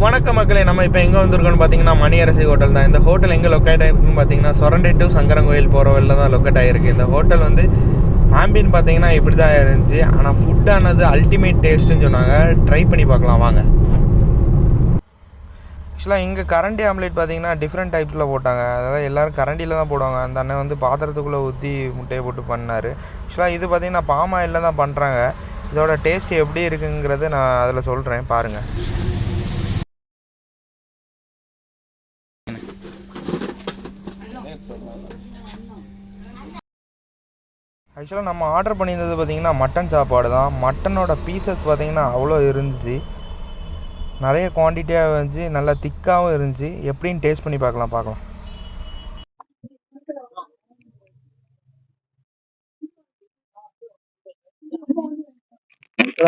வணக்க மக்களே. நம்ம இப்போ எங்கே வந்திருக்கோன்னு பார்த்தீங்கன்னா மணியரசி ஹோட்டல் தான். இந்த ஹோட்டல் எங்கே லொக்கேட் ஆகிருக்குன்னு பார்த்தீங்கன்னா சொரண்டை டு சங்கரங்கோயில் போகிற வழியில் தான் லொக்கேட் ஆகிருக்கு. இந்த ஹோட்டல் வந்து ஆம்பியன் பார்த்தீங்கன்னா இப்படி தான் இருந்துச்சு. ஆனால் ஃபுட்டானது அல்டிமேட் டேஸ்ட்டுன்னு சொன்னாங்க. ட்ரை பண்ணி பார்க்கலாம் வாங்க. ஆக்சுவலாக இங்கே கரண்டி ஆம்லேட் பார்த்தீங்கன்னா டிஃப்ரெண்ட் டைப்ஸில் போட்டாங்க. அதாவது எல்லோரும் கரண்டியில் தான் போடுவாங்க. அந்த அண்ணன் வந்து பாத்திரத்துக்குள்ளே ஊற்றி முட்டையை போட்டு பண்ணார். ஆக்சுவலாக இது பார்த்தீங்கன்னா பாம் ஆயிலில் தான் பண்ணுறாங்க. இதோட டேஸ்ட் எப்படி இருக்குங்கிறத நான் அதில் சொல்கிறேன் பாருங்கள். ஆக்சுவலாக நம்ம ஆர்டர் பண்ணியிருந்தது பார்த்திங்கன்னா மட்டன் சாப்பாடு தான். மட்டனோட பீசஸ் பார்த்திங்கன்னா அவ்வளோ இருந்துச்சு, நிறைய குவான்டிட்டியாக இருந்துச்சு, நல்லா திக்காகவும் இருந்துச்சு. எப்படின்னு டேஸ்ட் பண்ணி பார்க்கலாம்.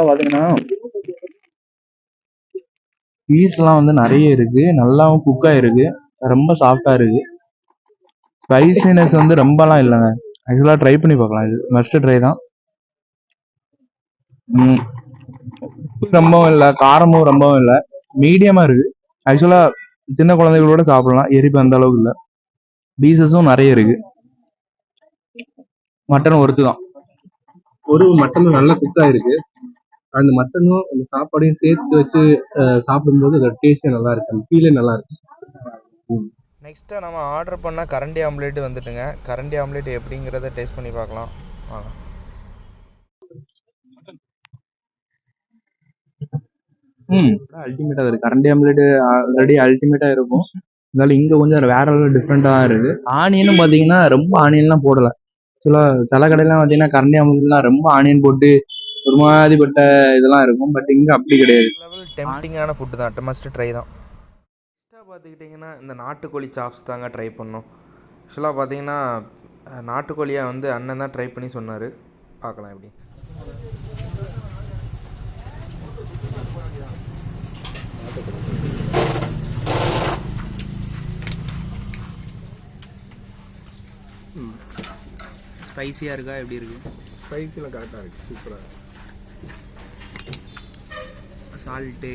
பார்த்தீங்கன்னா பீஸ்லாம் வந்து நிறைய இருக்குது, நல்லாவும் குக்காக இருக்குது, ரொம்ப சாஃப்டாக இருக்குது. ஸ்பைசினஸ் வந்து ரொம்பலாம் இல்லைங்க. ஆக்சுவலாக ட்ரை பண்ணி பார்க்கலாம். இது மஸ்ட் ட்ரை தான். ரொம்பவும் இல்லை, காரமும் ரொம்பவும் இல்லை, மீடியமாக இருக்குது. ஆக்சுவலாக சின்ன குழந்தைகளோட சாப்பிடலாம். எரிப்பு அந்த அளவுக்கு இல்லை. பீசஸும் நிறைய இருக்கு. மட்டன் ஒருத்து தான். ஒரு மட்டனும் நல்லா குக்காக இருக்கு. அந்த மட்டனும் அந்த சாப்பாடையும் சேர்த்து வச்சு சாப்பிடும்போது அதோட டேஸ்டே நல்லா இருக்கு, அந்த ஃபீலே நல்லா இருக்கு. நெக்ஸ்ட்டு நம்ம ஆர்டர் பண்ண கரண்டி ஆம்லேட் வந்துட்டுங்க. கரண்டி ஆம்லேட் எப்படிங்கிறத டேஸ்ட் பண்ணி பார்க்கலாம் வாங்க. அல்டிமேட்டாக இருக்குது. கரண்டி ஆம்லேட் ஆல்ரெடி அல்டிமேட்டாக இருக்கும். இருந்தாலும் இங்கே கொஞ்சம் வேற லெவல் டிஃப்ரெண்ட்டாக தான் இருக்குது. ஆனியனும் பார்த்தீங்கன்னா ரொம்ப ஆனியன்லாம் போடலை. ஆக்சுவலாக சில கடையெல்லாம் பார்த்தீங்கன்னா கரண்டி ஆம்லேட்லாம் ரொம்ப ஆனியன் போட்டு ஒரு மாதிரிப்பட்ட இதெல்லாம் இருக்கும். பட் இங்கே அப்படி கிடையாது. லெவல் டெம்ப்டிங்கான ஃபுட்டு தான், மஸ்ட் ட்ரை தான். நெக்ஸ்ட்டாக பார்த்துக்கிட்டிங்கன்னா இந்த நாட்டுக்கோழி சாப்ஸ் தாங்க ட்ரை பண்ணோம். ஆக்சுவலாக பார்த்தீங்கன்னா நாட்டுக்கோழியை வந்து அண்ணன் தான் ட்ரை பண்ணி சொன்னார். பார்க்கலாம் எப்படி. ஸ்பைசியாக இருக்கா, எப்படி இருக்குது? ஸ்பைசிலாம் கரெக்டாக இருக்குது, சூப்பராக. சால்ட்டு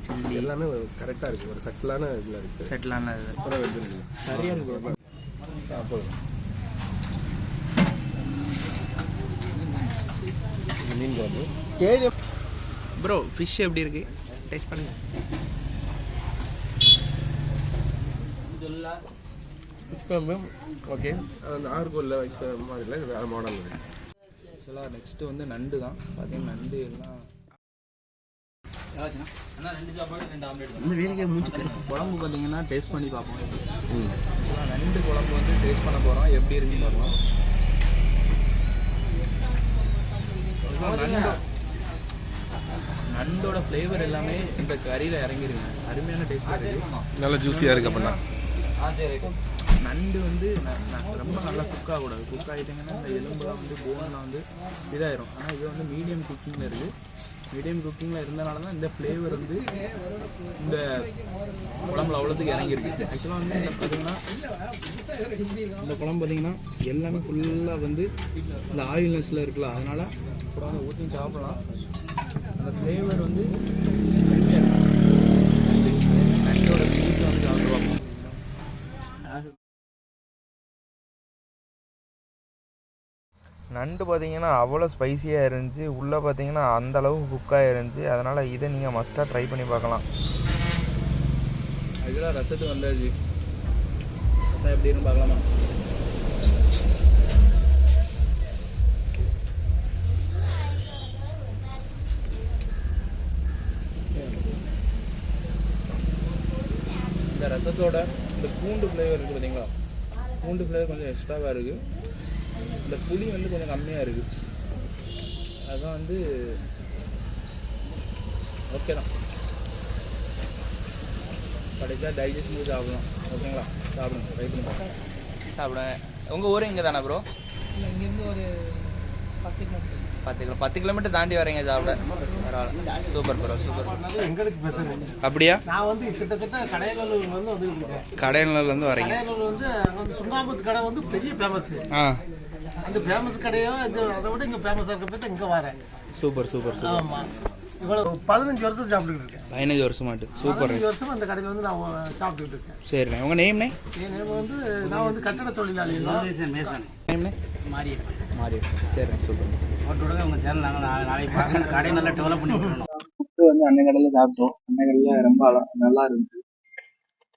சில்லி எல்லாமே கரெக்டாக இருக்குது. ஒரு செட்டிலான இதில் இருக்குது. செட்டிலான இது சரியாக இருக்குது. மீன் குழம்பு ப்ரோ. ஃபிஷ் எப்படி இருக்குது, டேஸ்ட் பண்ணுங்க. ஓகே, அந்த ஆர்கோலில் வைக்கிற மாதிரில வேறு மாடல் இருக்குது. ஆக்சுவலாக நெக்ஸ்ட்டு வந்து நண்டு தான். பார்த்தீங்கன்னா நண்டு எல்லாம் குழம்பு பார்த்தீங்கன்னா டேஸ்ட் பண்ணி பார்ப்போம். ஆக்சுவலாக நண்டு குழம்பு வந்து டேஸ்ட் பண்ண போகிறோம், எப்படி இருக்குன்னு பார்ப்போம். நண்டோட ஃப்ளேவர் எல்லாமே இந்த கறியில் இறங்கிருங்க. அருமையான டேஸ்ட்டாக இருக்குது, நல்லா ஜூஸியாக இருக்குது. அப்படின்னா நண்டு வந்து ரொம்ப நல்லா குக் ஆகக்கூடாது. குக் ஆகிட்டிங்கன்னா இந்த எலும்புலாம் வந்து போன்லாம் வந்து இதாயிரும். ஆனால் இது வந்து மீடியம் குக்கிங்கில் இருக்குது. மீடியம் குக்கிங்கில் இருந்தனால தான் இந்த ஃப்ளேவர் வந்து இந்த குழம்புல அவ்வளோத்துக்கு இறங்கியிருக்கு. ஆக்சுவலாக வந்து இந்த பார்த்தீங்கன்னா இந்த குழம்பு பார்த்தீங்கன்னா எல்லாமே ஃபுல்லாக வந்து இந்த ஆயில்னஸில் இருக்குல்ல, அதனால் கூட வந்து ஊற்றி சாப்பிடலாம். அந்த ஃப்ளேவர் வந்து நண்டோட பீஸ் வந்து சாப்பிடுவாங்க. நண்டு பார்த்தீங்கன்னா அவ்வளோ ஸ்பைசியாக இருந்துச்சு. உள்ளே பார்த்தீங்கன்னா அந்தளவுக்கு குக்காக இருந்துச்சு. அதனால் இதை நீங்கள் மஸ்ட்டாக ட்ரை பண்ணி பார்க்கலாம். ஆக்சுவலாக ரசத்துக்கு வந்தாச்சு. ரசம் எப்படின்னு பார்க்கலாமா? இந்த ரசத்தோட இந்த பூண்டு ஃப்ளேவர் இருக்குது பார்த்தீங்களா, பூண்டு ஃப்ளேவர் கொஞ்சம் எக்ஸ்ட்ராவாக இருக்குது. இந்த புளி வந்து கொஞ்சம் கம்மியாக இருக்குது. அதுதான் வந்து ஓகே தான். கடைசியாக டைஜஷனுக்கு சாப்பிடலாம். ஓகேங்களா, சாப்பிடுங்க, ட்ரை பண்ணி பார்க்கலாம். சாப்பிடுங்க. உங்கள் ஊர் இங்கே தானே ப்ரோ? இங்கேருந்து ஒரு 10 கிலோமீட்டர் தாண்டி வரீங்க சாப்பிட. பரவாயில்ல, சூப்பர் ப்ரோ, சூப்பர். எங்களுக்கு பேசுகிறேன். அப்படியா? நான் வந்து கிட்டத்தட்ட கடையநல்லூர்ல வந்து வந்துருக்கேன். கடையநல்லூர்லேருந்து வரீங்க? கடையநல்லூர் வந்து அங்கே சுண்ணாம்பு கடை வந்து பெரிய ஃபேமஸ். அந்த ஃபேமஸ் கடையோ அதை விட இங்கே ஃபேமஸாக இருக்க போய் இங்கே வரேன். Super super super. ஆமாம். இவ்வளவு 15 வருஷம் சாப்பிட்டுக்கிட்டு இருக்கேன். 15 வருஷமாட்டு. சூப்பர். 15 வருஷம் அந்த கடையில் வந்து நான் சாப்பிட்டுக்கிட்டு இருக்கேன். சரிண்ணே. உங்கள் நேம்ண்ணே? என் நேம் வந்து நான் வந்து கட்டட தொழிலாளி. நேம்ண்ணே? மாரியப்பன். மாரியப்பன். சரிண்ணே. சூப்பர். போட்டு விடுங்க உங்கள் சேனல். நாங்கள் நாளைக்கு பார்க்க கடையை நல்லா டெவலப் பண்ணி விட்டுறோம். ஃபுட்டு வந்து அன்னை கடையில் சாப்பிட்டோம். அன்னை கடையில் ரொம்ப நல்லா இருந்துச்சு.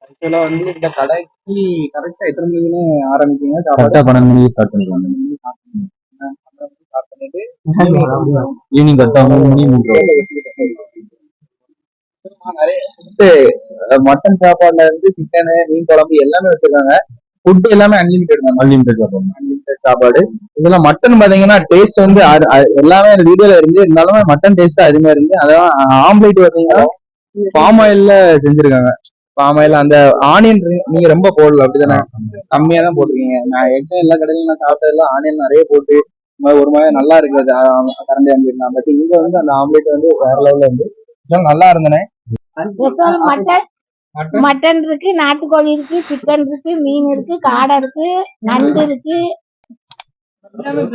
ஆக்சுவலாக வந்து இந்த கடைக்கு கரெக்டாக எத்தனை மணிக்குன்னு ஆரம்பிச்சிங்க? கரெக்டாக 12 மணிக்கு ஸ்டார்ட் பண்ணிடுவாங்க. ஈவினிங் கரெக்டாக 3 மணி 3 நிறைய மட்டன் சாப்பாடுல இருந்து சிக்கனு, மீன் குழம்பு எல்லாமே வச்சிருக்காங்க. ஃபுட் எல்லாமே அன்லிமிட்டட் தான். அன்லிமிட்டட் சாப்பாடு. இதுல மட்டன் பாத்தீங்கன்னா டேஸ்ட் வந்து எல்லாமே வீடியோல இருந்து இருந்தாலும் மட்டன் டேஸ்ட் அதிகமா இருந்து. அதான் ஆம்லேட் பாத்தீங்கன்னா பாம் ஆயில்ல செஞ்சிருக்காங்க. பாம் ஆயில் அந்த ஆனியன் நீங்க ரொம்ப போடல அப்படிதானே? கம்மியா தான் போட்டிருக்கீங்க. நான் எக்ஸாம் எல்லா கடையிலும் நான் சாப்பிட்டதுல ஆனியன் நிறைய போட்டு ஒரு மாதிரி நல்லா இருக்குது கரண்டி ஆம்லேட். பட் இங்க வந்து அந்த ஆம்லேட் வந்து வேற லெவல்ல இருந்து நல்லா இருந்தேனே. மட்டன் இருக்கு, நாட்டுக்கோழி இருக்கு, சிக்கன் இருக்கு, மீன் இருக்கு, காடை இருக்கு, நண்டு இருக்கு,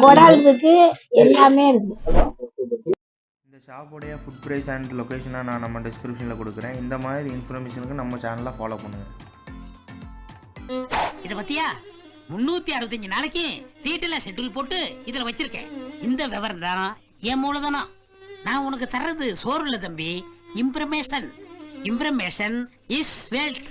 குடல் இருக்கு, எல்லாமே இருக்கு. இந்த ஷாப்போடைய ஃபுட் ப்ரைஸ் அண்ட் லொக்கேஷனை நான் நம்ம டிஸ்கிரிப்ஷனில் கொடுக்குறேன். இந்த மாதிரி இன்ஃபர்மேஷனுக்கு நம்ம சேனலை ஃபாலோ பண்ணுங்கள். இத பத்தியா 365 நாளைக்கு டீட்டெயிலா ஷெட்யூல் போட்டு இதுல வச்சிருக்கேன். இந்த விவரம் தான் என் மூலதனம். நான் உனக்கு தர்றது சோறு இல்ல தம்பி, இம்ப்ரமேஷன். இம்ப்ரமேஷன் இஸ் வெல்த்.